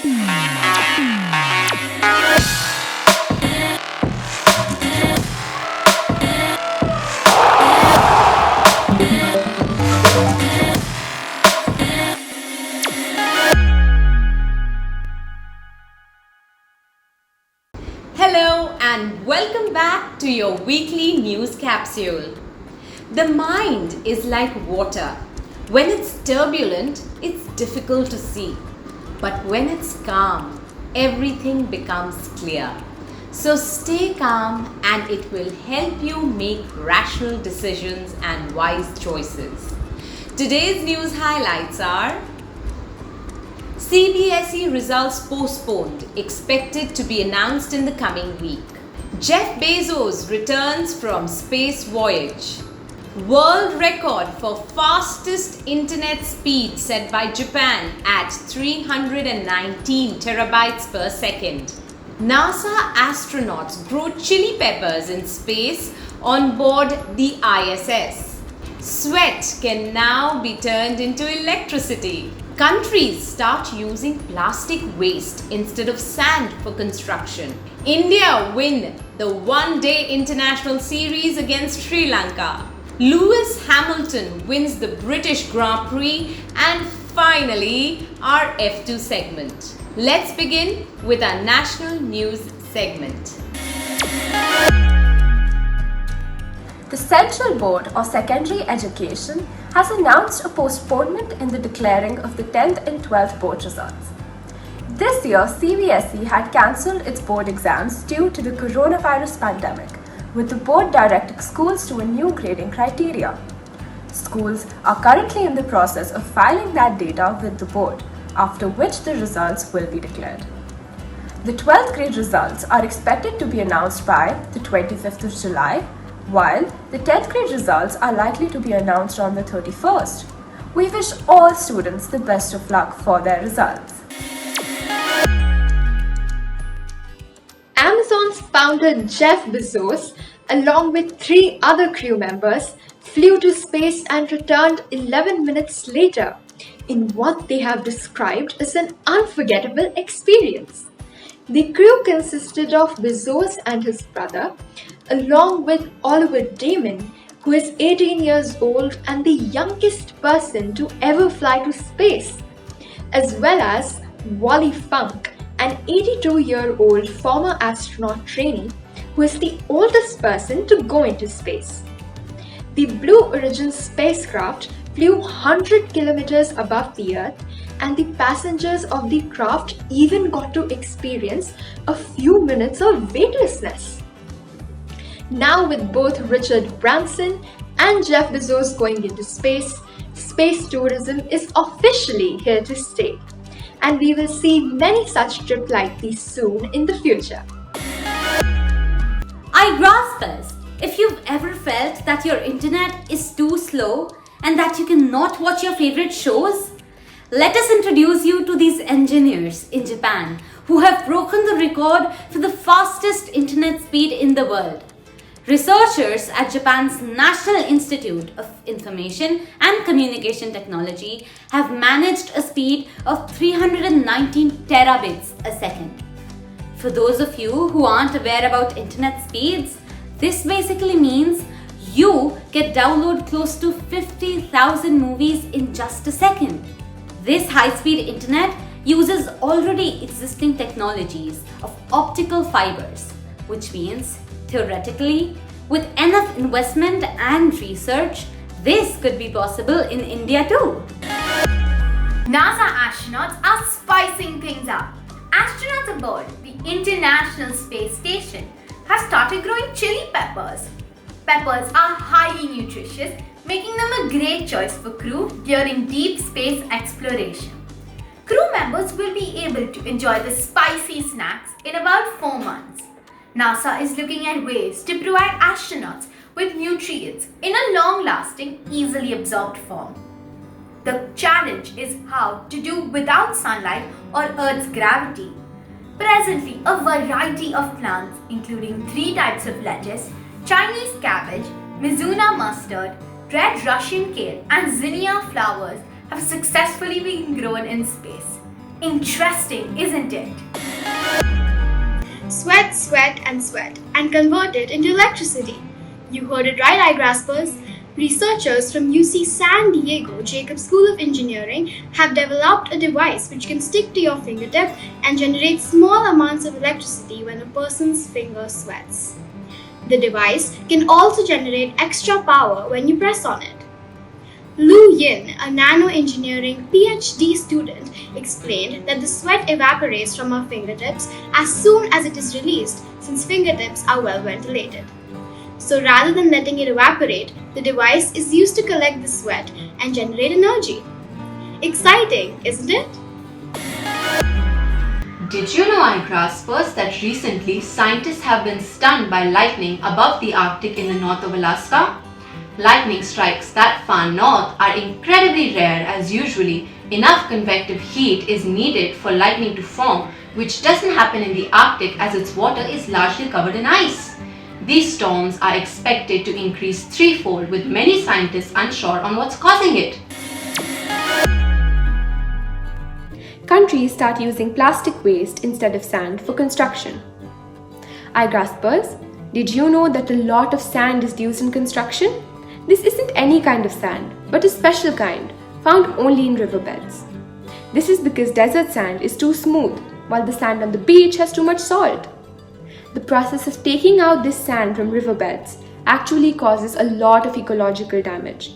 Hello and welcome back to your weekly news capsule. The mind is like water. When it's turbulent, it's difficult to see. But when it's calm, everything becomes clear. So stay calm and it will help you make rational decisions and wise choices. Today's news highlights are: CBSE results postponed, expected to be announced in the coming week. Jeff Bezos returns from space voyage. World record for fastest internet speed set by Japan at 319 terabytes per second. NASA astronauts grow chili peppers in space on board the ISS. Sweat can now be turned into electricity. Countries start using plastic waste instead of sand for construction. India win the one-day international series against Sri Lanka. Lewis Hamilton wins the British Grand Prix, and finally our F2 segment. Let's begin with our national news segment. The Central Board of Secondary Education has announced a postponement in the declaring of the 10th and 12th board results. This year, CBSE had cancelled its board exams due to the coronavirus pandemic, with the board directing schools to a new grading criteria. Schools are currently in the process of filing that data with the board, after which the results will be declared. The 12th grade results are expected to be announced by the 25th of July, while the 10th grade results are likely to be announced on the 31st. We wish all students the best of luck for their results. Amazon's founder Jeff Bezos, along with 3 other crew members, flew to space and returned 11 minutes later in what they have described as an unforgettable experience. The crew consisted of Bezos and his brother, along with Oliver Damon, who is 18 years old and the youngest person to ever fly to space, as well as Wally Funk, an 82-year-old former astronaut trainee who is the oldest person to go into space. The Blue Origin spacecraft flew 100 kilometers above the Earth, and the passengers of the craft even got to experience a few minutes of weightlessness. Now, with both Richard Branson and Jeff Bezos going into space, space tourism is officially here to stay, and we will see many such trips like these soon in the future. Igraasp, if you've ever felt that your internet is too slow and that you cannot watch your favorite shows, let us introduce you to these engineers in Japan who have broken the record for the fastest internet speed in the world. Researchers at Japan's National Institute of Information and Communication Technology have managed a speed of 319 terabits a second. For those of you who aren't aware about internet speeds, this basically means you can download close to 50,000 movies in just a second. This high-speed internet uses already existing technologies of optical fibers, which means theoretically, with enough investment and research, this could be possible in India too. NASA astronauts are spicing things up. Astronauts aboard the International Space Station have started growing chili peppers. Peppers are highly nutritious, making them a great choice for crew during deep space exploration. Crew members will be able to enjoy the spicy snacks in about 4 months. NASA is looking at ways to provide astronauts with nutrients in a long-lasting, easily absorbed form. The challenge is how to do without sunlight or Earth's gravity. Presently, a variety of plants, including 3 types of lettuce, Chinese cabbage, Mizuna mustard, red Russian kale, and zinnia flowers, have successfully been grown in space. Interesting, isn't it? Sweat, sweat, and convert it into electricity. You heard it right, Igraspers. Researchers from UC San Diego Jacobs School of Engineering have developed a device which can stick to your fingertip and generate small amounts of electricity when a person's finger sweats. The device can also generate extra power when you press on it. Lu Yin, a nanoengineering PhD student, explained that the sweat evaporates from our fingertips as soon as it is released, since fingertips are well ventilated. So rather than letting it evaporate, the device is used to collect the sweat and generate energy. Exciting, isn't it? Did you know, Igraspers, that recently scientists have been stunned by lightning above the Arctic in the north of Alaska? Lightning strikes that far north are incredibly rare, as usually enough convective heat is needed for lightning to form, which doesn't happen in the Arctic as its water is largely covered in ice. These storms are expected to increase threefold, with many scientists unsure on what's causing it. Countries start using plastic waste instead of sand for construction. Igraspers, did you know that a lot of sand is used in construction? This isn't any kind of sand, but a special kind, found only in riverbeds. This is because desert sand is too smooth, while the sand on the beach has too much salt. The process of taking out this sand from riverbeds actually causes a lot of ecological damage,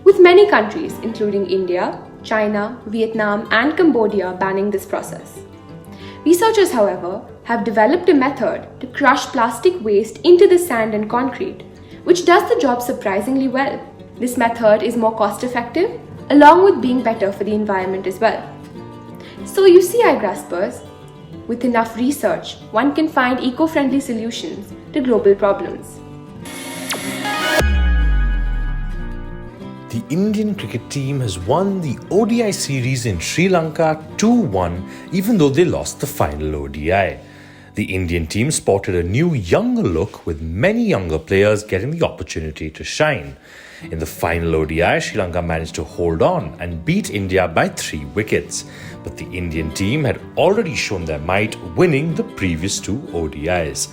with many countries, including India, China, Vietnam, and Cambodia, banning this process. Researchers, however, have developed a method to crush plastic waste into the sand and concrete, which does the job surprisingly well. This method is more cost-effective, along with being better for the environment as well. So you see, Igraspers, with enough research, one can find eco-friendly solutions to global problems. The Indian cricket team has won the ODI series in Sri Lanka 2-1, even though they lost the final ODI. The Indian team spotted a new younger look, with many younger players getting the opportunity to shine. In the final ODI, Sri Lanka managed to hold on and beat India by 3 wickets. But the Indian team had already shown their might, winning the previous 2 ODIs.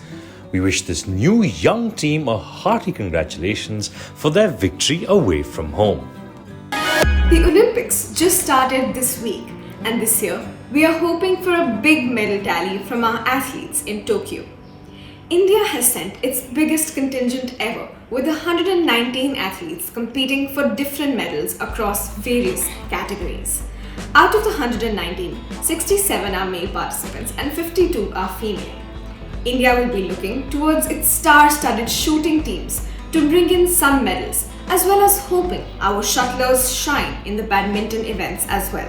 We wish this new young team a hearty congratulations for their victory away from home. The Olympics just started this week, and this year we are hoping for a big medal tally from our athletes in Tokyo. India has sent its biggest contingent ever, with 119 athletes competing for different medals across various categories. Out of the 119, 67 are male participants and 52 are female. India will be looking towards its star-studded shooting teams to bring in some medals, as well as hoping our shuttlers shine in the badminton events as well.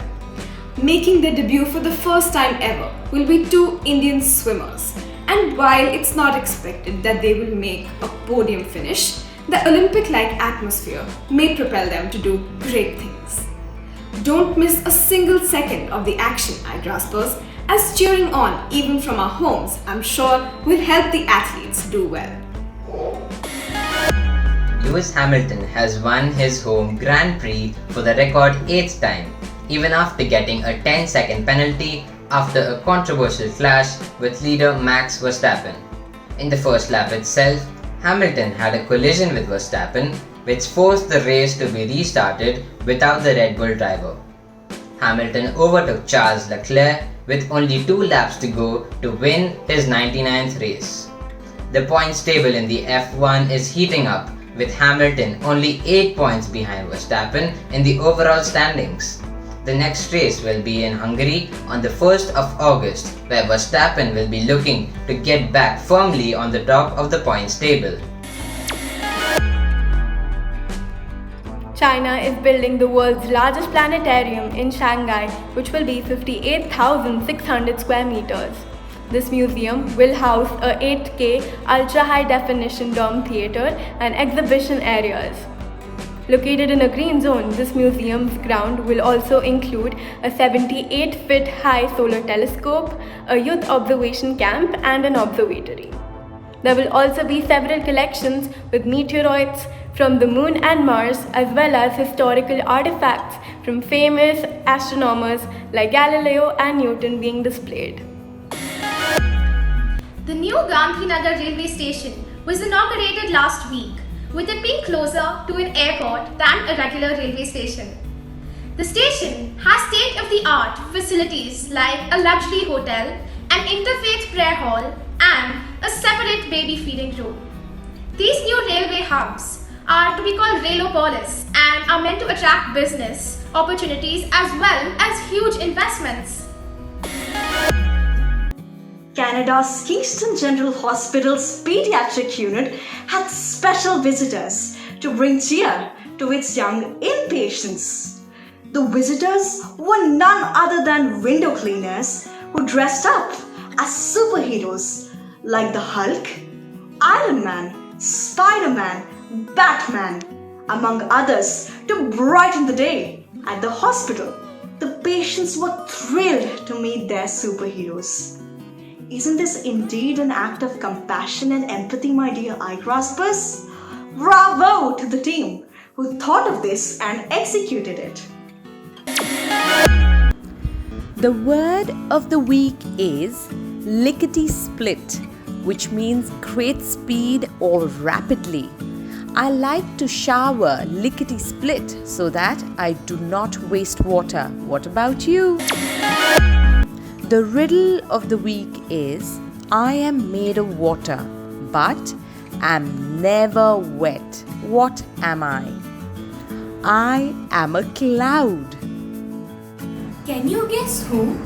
Making their debut for the first time ever will be 2 Indian swimmers, and while it's not expected that they will make a podium finish, the Olympic-like atmosphere may propel them to do great things. Don't miss a single second of the action, Igraspers, as cheering on even from our homes, I'm sure, will help the athletes do well. Lewis Hamilton has won his home Grand Prix for the record 8th time, even after getting a 10-second penalty after a controversial clash with leader Max Verstappen. In the first lap itself, Hamilton had a collision with Verstappen, which forced the race to be restarted without the Red Bull driver. Hamilton overtook Charles Leclerc with only 2 laps to go to win his 99th race. The points table in the F1 is heating up, with Hamilton only 8 points behind Verstappen in the overall standings. The next race will be in Hungary on the 1st of August, where Verstappen will be looking to get back firmly on the top of the points table. China is building the world's largest planetarium in Shanghai, which will be 58,600 square meters. This museum will house a 8K ultra-high definition dome theater and exhibition areas. Located in a green zone, this museum's ground will also include a 78-foot high solar telescope, a youth observation camp, and an observatory. There will also be several collections with meteoroids from the Moon and Mars, as well as historical artifacts from famous astronomers like Galileo and Newton being displayed. The new Gandhinagar railway station was inaugurated last week, with it being closer to an airport than a regular railway station. The station has state-of-the-art facilities like a luxury hotel, an interfaith prayer hall, and a separate baby feeding room. These new railway hubs are to be called Railopolis and are meant to attract business opportunities as well as huge investments. Canada's Kingston General Hospital's pediatric unit had special visitors to bring cheer to its young inpatients. The visitors were none other than window cleaners who dressed up as superheroes like the Hulk, Iron Man, Spider-Man, Batman, among others, to brighten the day at the hospital. The patients were thrilled to meet their superheroes. Isn't this indeed an act of compassion and empathy, my dear Igraspers? Bravo to the team who thought of this and executed it. The word of the week is lickety-split, which means great speed or rapidly. I like to shower lickety-split so that I do not waste water. What about you? The riddle of the week is, I am made of water, but am never wet. What am I? I am a cloud. Can you guess who?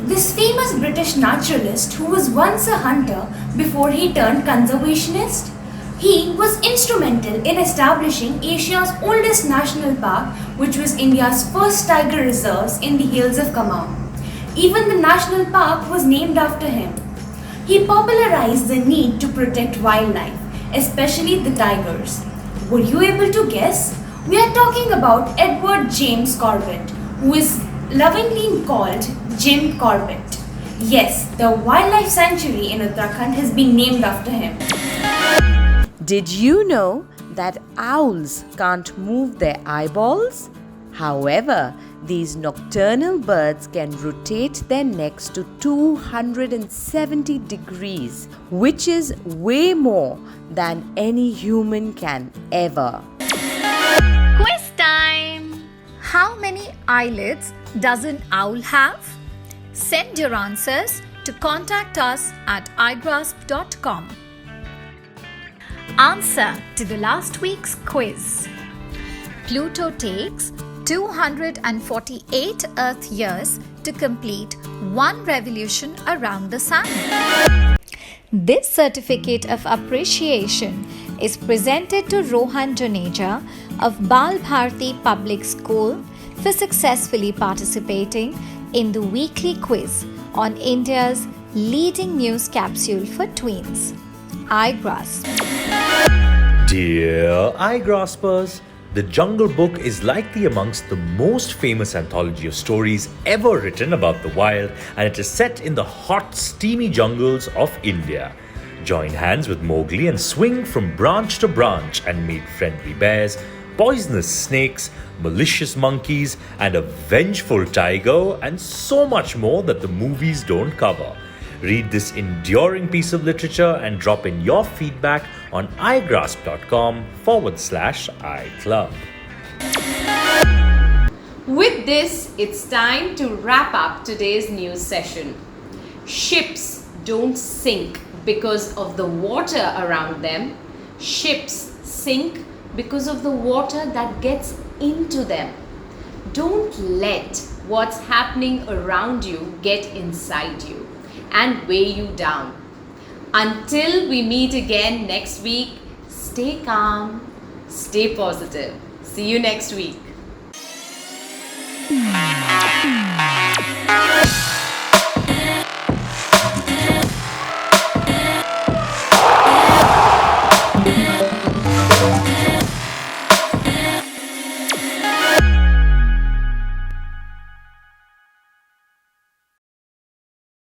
This famous British naturalist who was once a hunter before he turned conservationist. He was instrumental in establishing Asia's oldest national park, which was India's first tiger reserves in the hills of Kamau. Even the national park was named after him. He popularized the need to protect wildlife, especially the tigers. Were you able to guess? We are talking about Edward James Corbett, who is lovingly called Jim Corbett. Yes, the wildlife sanctuary in Uttarakhand has been named after him. Did you know that owls can't move their eyeballs? However, these nocturnal birds can rotate their necks to 270 degrees, which is way more than any human can ever. Quiz time! How many eyelids does an owl have? Send your answers to contact us at igraasp.com. Answer to the last week's quiz. Pluto takes 248 Earth years to complete one revolution around the Sun. This certificate of appreciation is presented to Rohan Juneja of Bal Bharti Public School for successfully participating in the weekly quiz on India's leading news capsule for tweens, Igraasp. Dear Igraspers, The Jungle Book is likely amongst the most famous anthology of stories ever written about the wild, and it is set in the hot, steamy jungles of India. Join hands with Mowgli and swing from branch to branch and meet friendly bears, poisonous snakes, malicious monkeys, and a vengeful tiger, and so much more that the movies don't cover. Read this enduring piece of literature and drop in your feedback on igraasp.com/iClub. With this, it's time to wrap up today's news session. Ships don't sink because of the water around them. Ships sink because of the water that gets into them. Don't let what's happening around you get inside you and weigh you down. Until we meet again next week, stay calm, stay positive. See you next week.